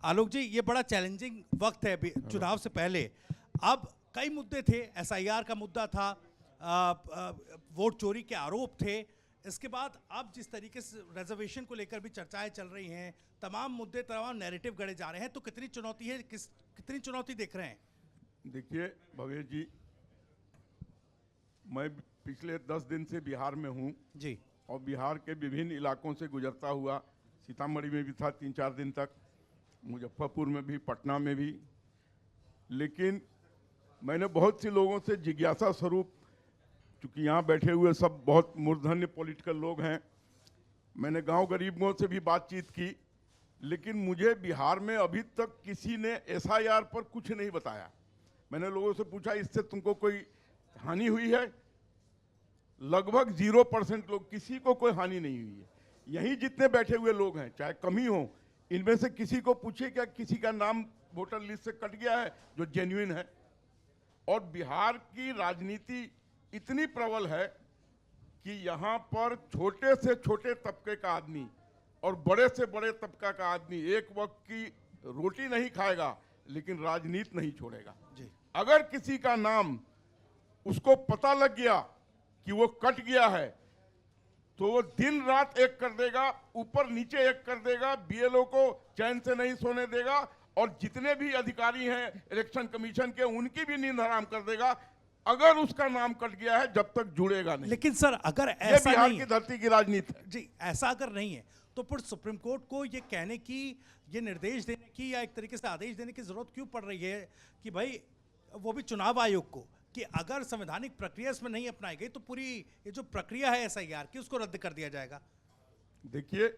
आलोक जी, ये बड़ा चैलेंजिंग वक्त है अभी चुनाव से पहले। अब कई मुद्दे थे, एसआईआर का मुद्दा था, वोट चोरी के आरोप थे। इसके बाद अब जिस तरीके से रिजर्वेशन को लेकर भी चर्चाएं चल रही हैं, तमाम मुद्दे, तमाम नैरेटिव गढ़े जा रहे हैं, तो कितनी चुनौती है, कितनी चुनौती देख रहे हैं? देखिए भवेश जी, मैं पिछले 10 दिन से बिहार में हूँ जी। और बिहार के विभिन्न इलाकों से गुजरता हुआ सीतामढ़ी में भी था 3-4 दिन तक, मुजफ्फरपुर में भी, पटना में भी। लेकिन मैंने बहुत से लोगों से जिज्ञासा स्वरूप, चूँकि यहाँ बैठे हुए सब बहुत मूर्धन्य पॉलिटिकल लोग हैं, मैंने गांव गरीबों से भी बातचीत की, लेकिन मुझे बिहार में अभी तक किसी ने एसआईआर पर कुछ नहीं बताया। मैंने लोगों से पूछा, इससे तुमको कोई हानि हुई है? लगभग 0% लोग, किसी को कोई हानि नहीं हुई है। यहीं जितने बैठे हुए लोग हैं, चाहे कम ही हों, इनमें से किसी को पूछिए क्या किसी का नाम वोटर लिस्ट से कट गया है जो जेन्युइन है? और बिहार की राजनीति इतनी प्रबल है कि यहाँ पर छोटे से छोटे तबके का आदमी और बड़े से बड़े तबका का आदमी एक वक्त की रोटी नहीं खाएगा, लेकिन राजनीति नहीं छोड़ेगा जी। अगर किसी का नाम उसको पता लग गया कि वो कट गया है, तो वो दिन रात एक कर देगा, ऊपर नीचे एक कर देगा, बीएलओ को चैन से नहीं सोने देगा, और जितने भी अधिकारी हैं इलेक्शन कमीशन के, उनकी भी नींद हराम कर देगा अगर उसका नाम कट गया है, जब तक जुड़ेगा नहीं। लेकिन सर, अगर ऐसा बिहार नहीं की धरती की राजनीति है जी, ऐसा अगर नहीं है तो फिर सुप्रीम कोर्ट को ये कहने की, ये निर्देश देने की, या एक तरीके से आदेश देने की जरूरत क्यों पड़ रही है कि भाई, वो भी चुनाव आयोग को, कि अगर संवैधानिक प्रक्रिया इसमें नहीं अपनाई गई तो पूरी ये जो प्रक्रिया है एसआईआर की, उसको रद्द कर दिया जाएगा? देखिए,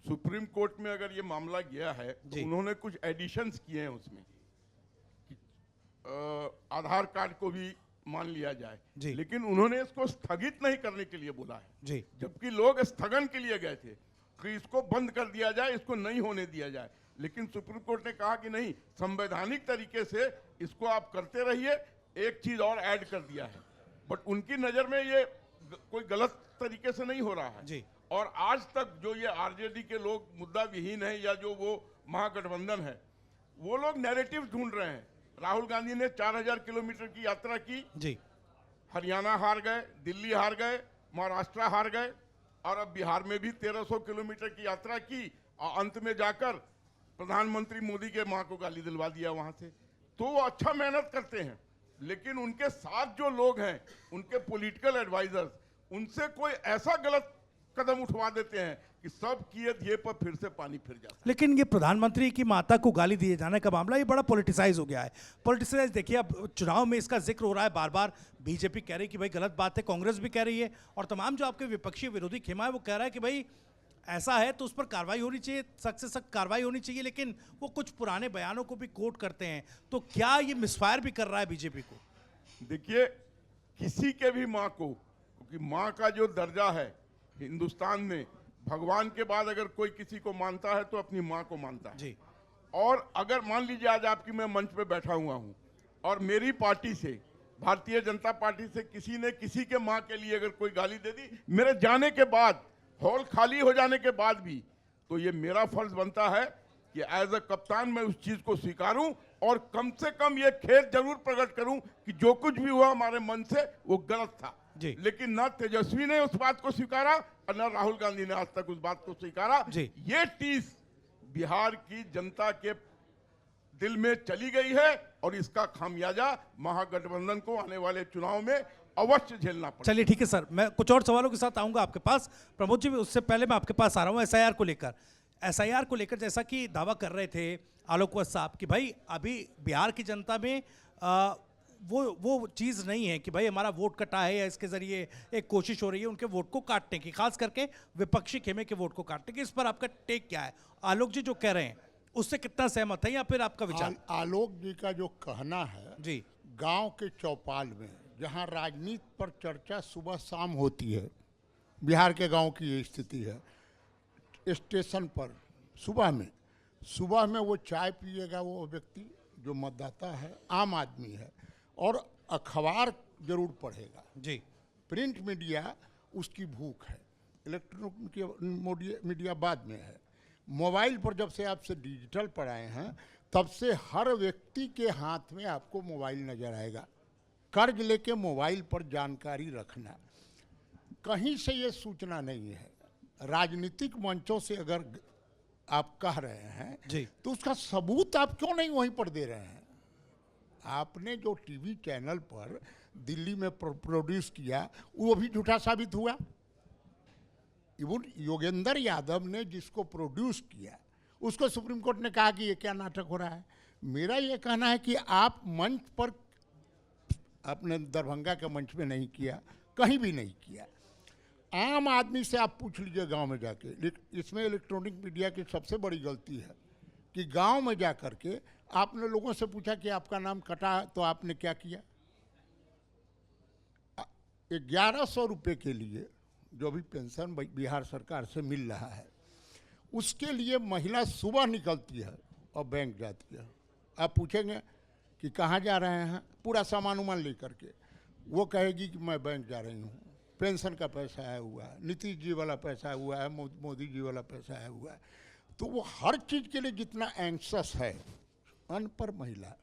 सुप्रीम कोर्ट में अगर ये मामला गया है तो उन्होंने कुछ एडिशंस किए हैं उसमें कि आधार कार्ड को भी मान लिया जाए, लेकिन उन्होंने इसको स्थगित नहीं करने के लिए बोला है जी। जबकि लोग स्थगन के लिए गए थे कि इसको बंद कर दिया जाए, इसको नहीं होने दिया जाए। लेकिन सुप्रीम कोर्ट ने कहा कि नहीं, संवैधानिक तरीके से इसको आप करते रहिए। एक चीज और ऐड कर दिया है, बट उनकी नजर में ये कोई गलत तरीके से नहीं हो रहा है जी। और आज तक जो ये आरजेडी के लोग मुद्दा विहीन है, या जो वो महागठबंधन है, वो लोग नैरेटिव ढूंढ रहे हैं। राहुल गांधी ने 4000 किलोमीटर की यात्रा की जी। हरियाणा हार गए, दिल्ली हार गए, महाराष्ट्र हार गए, और अब बिहार में भी 1300 किलोमीटर की यात्रा की, और अंत में जाकर प्रधानमंत्री मोदी के मां को गाली दिलवा दिया वहां से। तो वो अच्छा मेहनत करते हैं, लेकिन उनके साथ जो लोग हैं, उनके पॉलिटिकल एडवाइजर्स, उनसे कोई ऐसा गलत कदम उठवा देते हैं कि सब किए दिए पर फिर से पानी फिर जाता है। लेकिन ये प्रधानमंत्री की माता को गाली दिए जाने का मामला, ये बड़ा पॉलिटिसाइज हो गया है। पॉलिटिसाइज, देखिए अब चुनाव में इसका जिक्र हो रहा है बार बार। बीजेपी कह रही है कि भाई गलत बात है, कांग्रेस भी कह रही है, और तमाम जो आपके विपक्षी विरोधी खेमा है वो कह रहा है कि भाई ऐसा है तो उस पर कार्रवाई होनी चाहिए, सख्त से सख्त कार्रवाई होनी चाहिए। लेकिन वो कुछ पुराने बयानों को भी कोट करते हैं, तो क्या ये मिसफायर भी कर रहा है बीजेपी को? देखिए, किसी के भी माँ को, क्योंकि माँ का जो दर्जा है हिंदुस्तान में, भगवान के बाद अगर कोई किसी को मानता है तो अपनी माँ को मानता है जी। और अगर मान लीजिए आज आपकी मैं मंच पे बैठा हुआ हूँ और मेरी पार्टी से, भारतीय जनता पार्टी से, किसी ने किसी के माँ के लिए अगर कोई गाली दे दी मेरे जाने के बाद, हॉल खाली हो जाने के बाद भी, तो ये मेरा फर्ज बनता है कि एज अ कप्तान मैं उस चीज को स्वीकारूं और कम से कम ये खेद जरूर प्रकट करूं कि जो कुछ भी हुआ हमारे मन से वो गलत था। लेकिन ना तेजस्वी ने उस बात को स्वीकारा और ना राहुल गांधी ने आज तक उस बात को स्वीकारा। ये टीस बिहार की जनता के दिल में चली गई है और इसका खामियाजा महागठबंधन को आने वाले चुनाव में अवश्य झेलना पड़ेगा। चलिए ठीक है सर, मैं कुछ और सवालों के साथ आऊंगा आपके पास। प्रमोद जी, उससे पहले मैं आपके पास आ रहा हूं एसआईआर को लेकर। एसआईआर को लेकर जैसा कि दावा कर रहे थे आलोक वत्स साहब कि भाई अभी बिहार की जनता में वो चीज़ नहीं है कि भाई हमारा वोट कटा है, या इसके जरिए एक कोशिश हो रही है उनके वोट को काटने की, खास करके विपक्षी खेमे के वोट को काटने की। इस पर आपका टेक क्या है? आलोक जी जो कह रहे हैं उससे कितना सहमत है, या फिर आपका विचार? आलोक जी का जो कहना है जी, गांव के चौपाल में जहां राजनीति पर चर्चा सुबह शाम होती है, बिहार के गांव की ये स्थिति है। स्टेशन पर सुबह में वो चाय पिएगा वो व्यक्ति जो मतदाता है, आम आदमी है, और अखबार जरूर पढ़ेगा। जी। प्रिंट मीडिया उसकी भूख है, इलेक्ट्रॉनिक मीडिया बाद में है। मोबाइल पर जब से आपसे डिजिटल पर आए हैं तब से हर व्यक्ति के हाथ में आपको मोबाइल नजर आएगा। कर्ज लेके मोबाइल पर जानकारी रखना, कहीं से ये सूचना नहीं है। राजनीतिक मंचों से अगर आप कह रहे हैं जी। तो उसका सबूत आप क्यों नहीं वहीं पर दे रहे हैं? आपने जो टीवी चैनल पर दिल्ली में प्रोड्यूस किया वो भी झूठा साबित हुआ। इवन योगेंद्र यादव ने जिसको प्रोड्यूस किया उसको सुप्रीम कोर्ट ने कहा कि ये क्या नाटक हो रहा है। मेरा ये कहना है कि आप मंच पर, आपने दरभंगा के मंच में नहीं किया, कहीं भी नहीं किया। आम आदमी से आप पूछ लीजिए गांव में जाके। इसमें इलेक्ट्रॉनिक मीडिया की सबसे बड़ी गलती है कि गांव में जा कर के आपने लोगों से पूछा कि आपका नाम कटा तो आपने क्या किया? 1100 रुपये के लिए जो भी पेंशन बिहार सरकार से मिल रहा है उसके लिए महिला सुबह निकलती है और बैंक जाती है। आप पूछेंगे कि कहाँ जा रहे हैं, पूरा सामान उमान लेकर के, वो कहेगी कि मैं बैंक जा रही हूँ, पेंशन का पैसा आया हुआ है, नीतीश जी वाला पैसा हुआ है, मोदी जी वाला पैसा आया हुआ है। तो वो हर चीज़ के लिए जितना एंक्शस है, अनपढ़ महिला,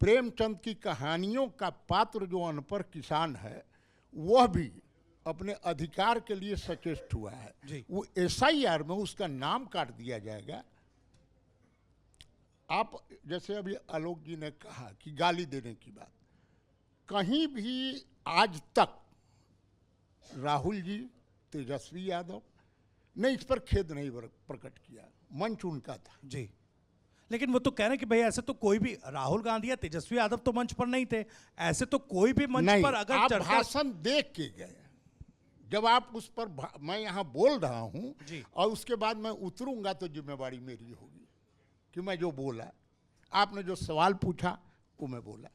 प्रेमचंद की कहानियों का पात्र जो अनपढ़ किसान है वह भी अपने अधिकार के लिए सचेष्ट हुआ है। वो SIR में उसका नाम काट दिया जाएगा। आप जैसे अभी आलोक जी ने कहा कि गाली देने की बात, कहीं भी आज तक राहुल जी, तेजस्वी यादव ने इस पर खेद नहीं प्रकट किया। मंच उनका था जी। लेकिन वो तो कह रहे हैं कि भाई ऐसे तो कोई भी, राहुल गांधी या तेजस्वी यादव तो मंच पर नहीं थे, ऐसे तो कोई भी मंच नहीं, पर अगर आप चर्चा, भाषण देख के गए। जब आप उस पर मैं यहाँ बोल रहा हूँ और उसके बाद मैं उतरूंगा तो जिम्मेवारी मेरी होगी कि मैं जो बोला, आपने जो सवाल पूछा वो मैं बोला,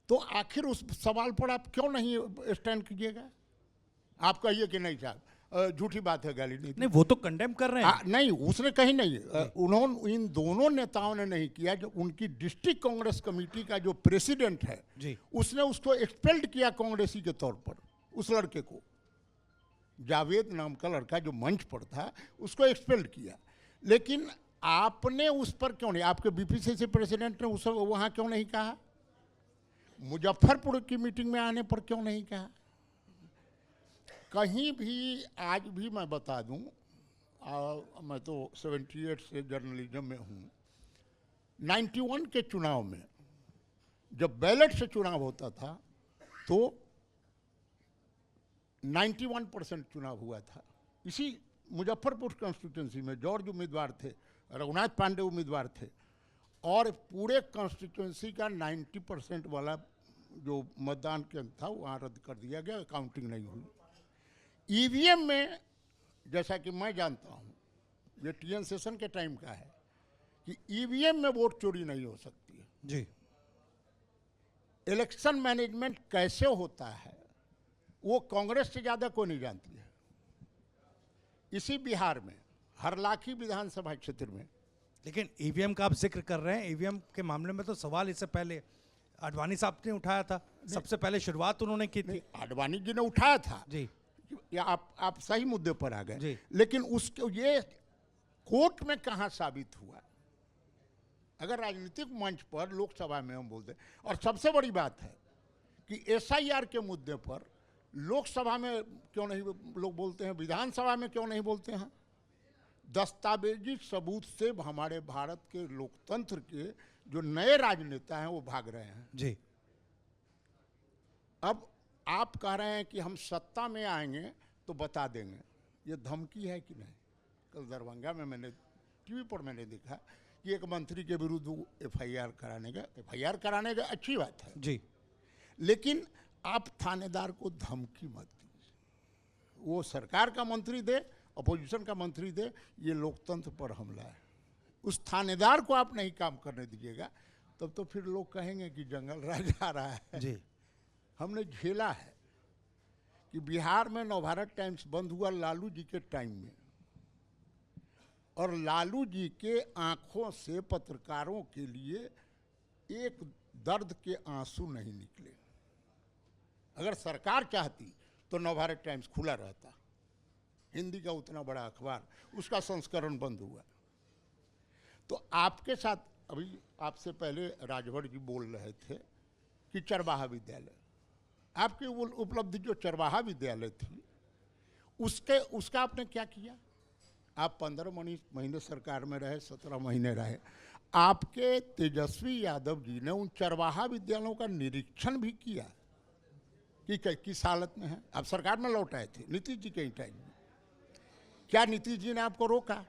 तो आखिर उस सवाल पर आप क्यों नहीं स्टैंड कीजिएगा? आप कहिए कि नहीं साहब झूठी बात है, गाली नहीं। वो तो कंडेम कर रहे हैं। नहीं, उसने कहीं नहीं, उन्होंने, इन दोनों नेताओं ने नहीं किया। जो उनकी डिस्ट्रिक्ट कांग्रेस कमेटी का जो प्रेसिडेंट है जी, उसने उसको एक्सपेल्ड किया कांग्रेसी के तौर पर। उस लड़के को, जावेद नाम का लड़का जो मंच पर था, उसको एक्सपेल्ड किया। लेकिन आपने उस पर क्यों नहीं, आपके BPCC प्रेसिडेंट ने उस वहाँ क्यों नहीं कहा? मुजफ्फरपुर की मीटिंग में आने पर क्यों नहीं कहा? कहीं भी आज भी मैं बता दूं, मैं तो 78 से जर्नलिज्म में हूँ। 91 के चुनाव में जब बैलेट से चुनाव होता था तो 91% चुनाव हुआ था। इसी मुजफ्फरपुर कॉन्स्टिट्यूंसी में जॉर्ज उम्मीदवार थे, रघुनाथ पांडे उम्मीदवार थे, और पूरे कॉन्स्टिट्यूंसी का 90% वाला जो मतदान केंद्र था वहाँ रद्द कर दिया गया, काउंटिंग नहीं हुई। EVM में, जैसा कि मैं जानता हूँ, ये TN सेशन के टाइम का है कि EVM में वोट चोरी नहीं हो सकती है जी। इलेक्शन मैनेजमेंट कैसे होता है वो कांग्रेस से ज़्यादा कोई नहीं जानती है। इसी बिहार में हरलाखी विधानसभा क्षेत्र में, लेकिन EVM का आप जिक्र कर रहे हैं, EVM के मामले में तो सवाल इससे पहले आडवाणी साहब ने उठाया था, सबसे पहले शुरुआत उन्होंने की थी। आडवाणी जी ने उठाया था जी, या आप सही मुद्दे पर आ गए, जी। लेकिन उसके ये कोर्ट में कहाँ साबित हुआ? अगर राजनीतिक मंच पर लोकसभा में हम बोलते, और सबसे बड़ी बात है कि SIR के मुद्दे पर लोकसभा में क्यों नहीं लोग बोलते हैं, विधानसभा में क्यों नहीं बोलते हैं? दस्तावेजी सबूत से हमारे भारत के लोकतंत्र के जो नए राजनेता हैं वो भाग रहे हैं जी। अब आप कह रहे हैं कि हम सत्ता में आएंगे तो बता देंगे, ये धमकी है कि नहीं? कल दरभंगा में मैंने टीवी पर मैंने देखा कि एक मंत्री के विरुद्ध FIR कराने का अच्छी बात है जी, लेकिन आप थानेदार को धमकी मत दीजिए। वो सरकार का मंत्री दे, अपोजिशन का मंत्री दे, ये लोकतंत्र पर हमला है। उस थानेदार को आप नहीं काम करने दीजिएगा, तब तो फिर लोग कहेंगे कि जंगल राज आ रहा है जी। हमने झेला है कि बिहार में नवभारत टाइम्स बंद हुआ लालू जी के टाइम में, और लालू जी के आंखों से पत्रकारों के लिए एक दर्द के आंसू नहीं निकले। अगर सरकार चाहती तो नवभारत टाइम्स खुला रहता, हिंदी का उतना बड़ा अखबार, उसका संस्करण बंद हुआ। तो आपके साथ अभी आपसे पहले राजभर जी बोल रहे थे कि चरवाहा विद्यालय, आपकी वो उपलब्धि जो चरवाहा विद्यालय थी उसका आपने क्या किया? आप 15 महीने सरकार में रहे, 17 महीने रहे। आपके तेजस्वी यादव जी ने उन चरवाहा विद्यालयों का निरीक्षण भी किया कि किस हालत में है। आप सरकार में लौट आए थे नीतीश जी के टाइम में, क्या नीतीश जी ने आपको रोका?